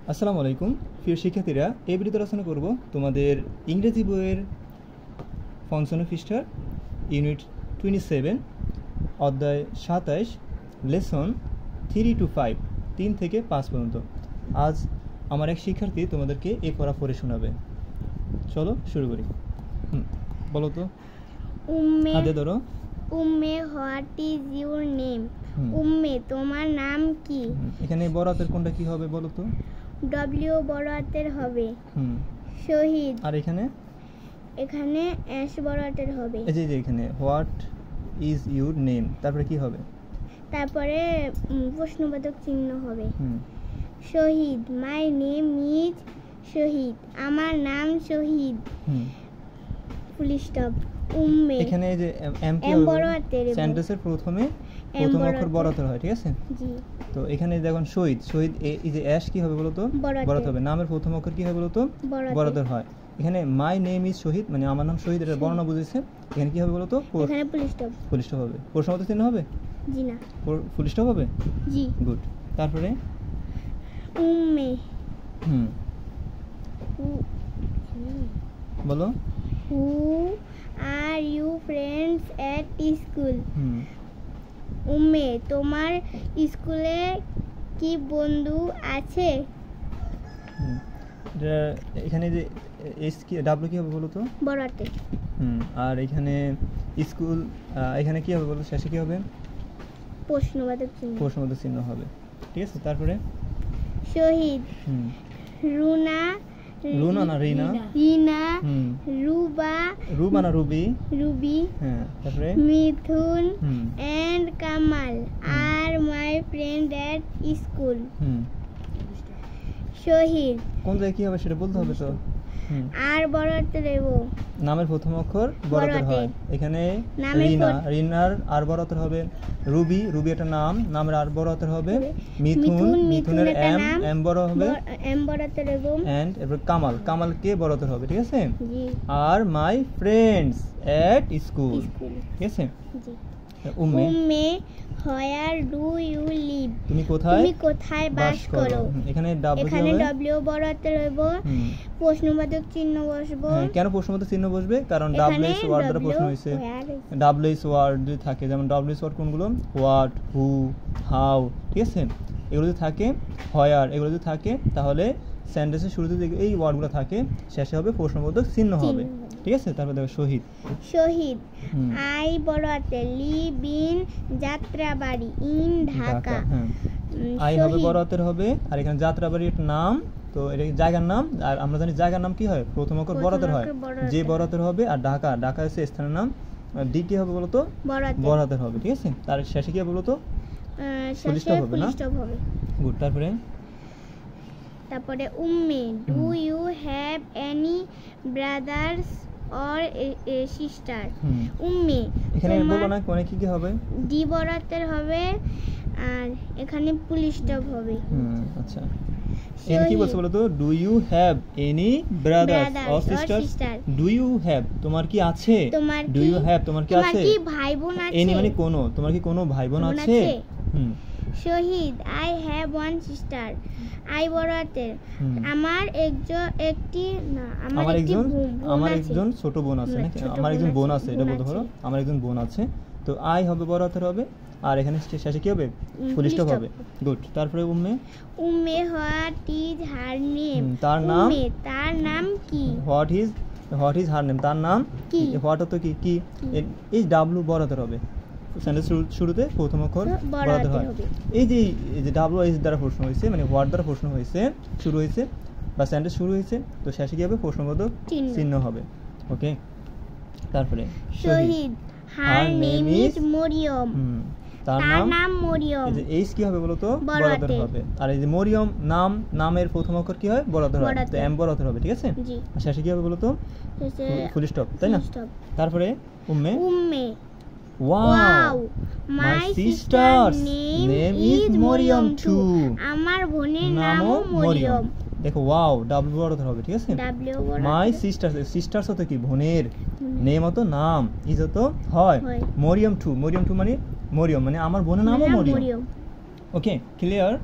আসসালামু আলাইকুম প্রিয় শিক্ষার্থীরা, এই ভিডিওতে আলোচনা করব তোমাদের ইংরেজি বইয়ের ফাংশন পৃষ্ঠার ইউনিট 27 অধ্যায় 27 লেসন 3 to 5 3 থেকে 5 পর্যন্ত। আজ আমার এক শিক্ষার্থী তোমাদেরকে এই পড়া পড়ে শোনাবে। চলো শুরু করি। বলো তো। হাতে ধরো। Umme, what is your name? Umme, তোমার নাম কি? এখানে বড় হাতের কোনটা কি হবে বলো তো? ডব্লিউ বড় হাতের হবে। শহীদ। আর এখানে এস বড় হাতের হবে। এই যে এখানে হোয়াট ইজ ইউর নেম, তারপরে কি হবে? তারপরে প্রশ্নবোধক চিহ্ন হবে। শহীদ, মাই নেম ইজ শহীদ, আমার নাম শহীদ। Full stop. উম্মে, এখানে এই যে এম বড় হাতের, সেন্টেন্সের প্রথম অক্ষর বড় হাতের হয়, ঠিক আছে? জি। তো এখানে দেখুন শহীদ এই যে অ্যাশ কি হবে বলো তো? বড় হাতের হবে। নামের প্রথম অক্ষর কি হবে বলো তো? বড় হাতের হয়। এখানে মাই নেম ইজ শহীদ মানে আমার নাম শহীদ, এটা বর্ণনা বুঝেছে। এখানে কি হবে বলো তো? এখানে ফুল স্টপ। ফুল স্টপ হবে। প্রশ্নবোধক চিহ্ন হবে? জি না। ফুল স্টপ হবে? জি। গুড। তারপরে উম্মে। বলো। Who are you friends at school? Umme, তোমার স্কুলে কি বন্ধু আছে? এখানে যে এস কি ডাব্লিউ কি হবে বলো তো? বড় হাতে। আর এখানে স্কুল এখানে কি হবে বলো? শেষে কি হবে? প্রশ্নবোধক চিহ্ন। প্রশ্নবোধক চিহ্ন হবে, ঠিক আছে? তারপরে শহীদ। রুনা না রিনা? রিনা। রুবা না রুবি? হ্যাঁ। তারপরে Mithun and Kamal are my friend at school. Shahid. কোন জায়গায় কি হবে সেটা বলতে হবে তো। আর বড় হাতে দেব। নামের প্রথম অক্ষর বড় হাতের হয়। এখানে রিনার আর বড় হাতের হবে। রুবি একটা নামের আর বড় হাতের হবে। মিথুনের এম বড় হবে। এম বড় হাতের দেব। এন্ড এরপর কামাল কে বড় হাতের হবে, ঠিক আছে? জি। আর মাই ফ্রেন্ডস এট স্কুল, ঠিক আছে? জি। Umme, where do you live? তুমি কোথায় বাস করো? এখানে ডব্লিউ বড় হাতের হইব। প্রশ্নবোধক চিহ্ন বসবো। কেন প্রশ্নবোধক চিহ্ন বসবে? কারণ ডব্লিউএস ওয়ার্ড দ্বারা প্রশ্ন হইছে। ডব্লিউএস ওয়ার্ড যদি থাকে, যেমন ডব্লিউএস ওয়ার্ড কোনগুলো? হোয়াট, হু, হাউ, ঠিক আছে? এগুলো যদি থাকে, হোয়ার এগুলো যদি থাকে, তাহলে সেন্টেন্সের শুরুতে যে এই ওয়ার্ডগুলো থাকে শেষে হবে প্রশ্নবোধক চিহ্ন হবে, ঠিক আছে? তারপর দেখো শহীদ। আই বড় হাতে live in Jatrabari in Dhaka. I হবে বড় হাতের হবে। আর এখানে যাত্রাবাড়ি একটা নাম, তো এটা জায়গার নাম। আর আমরা জানি জায়গার নাম কি হয়? প্রথম অক্ষর বড় হাতের হয়, যে বড় হাতের হবে। আর ঢাকা হচ্ছে স্থানের নাম। দ্বিতীয় হবে বলতো বড় হাতের হবে, ঠিক আছে? তার শেষে কি হবে বলতো? ফুল স্টপ হবে না? গুড। তারপরে um, do you have any brothers or sister? Um, এখানে বলবো না কোনে কি হবে? ডি বড় হাতের হবে আর এখানে ফুল স্টপ হবে। আচ্ছা। এর কি বলছে বলো তো? Do you have any brothers or sister? Do you have তোমার কি আছে? ডু ইউ হ্যাভ তোমার কি আছে? তোমার কি ভাই বোন আছে? এনি মানে কোনো, তোমার কি কোনো ভাই বোন আছে? Shahid, I have one sister. I বড় হাতের। আমার একজন ছোট বোন আছে নাকি? আমার একজন বোন আছে, এটা বলতে পারো। আমার একজন বোন আছে। তো আই হবে বড় হাতের হবে। আর এখানে শেষে কি হবে? ফুল স্টপ হবে। গুড। তারপরে Umme, what is her name? তার নাম কি? হোয়াট ইজ হার নেম, তার নাম কি? হোয়াট তো কি এই ডাব্লিউ বড় হাতের হবে। সেন্টেন্স শুরুতে প্রথম অক্ষর বড় হাতের হয়। এই যে ডাব্লিউ এস দ্বারা প্রশ্ন হয়েছে, মানে হোয়াট দ্বারা প্রশ্ন হয়েছে, শুরু হয়েছে বা সেন্টেন্স শুরু হয়েছে, তো শেষে কি হবে? প্রশ্নবোধক চিহ্ন হবে। ওকে। তারপরে শহীদ, হার নেম ইজ মরিয়ম। তার নাম মরিয়ম। এই যে এইচ কি হবে বলো তো? বড় হাতের হবে। আর এই যে মরিয়ম নামের প্রথম অক্ষর কি হয়? বড় হাতের হয়, তো এম বড় হাতের হবে, ঠিক আছে? জি। আর শেষে কি হবে বলো তো? ফুল স্টপ, তাই না? তারপরে um, wow, my sister's name is Mariyam too. আমার বোনের নামও মরিয়ম। দেখো ওয়াও ডাব্লিউ বড় হাতের হবে, ঠিক আছে? মাই সিস্টারস হতো কি? বোনের। নেম হতো নাম, ইজ হতো হয়। মরিয়ম টু মানে মরিয়ম মানে আমার বোনের নামও মরিয়ম। ওকে, ক্লিয়ার?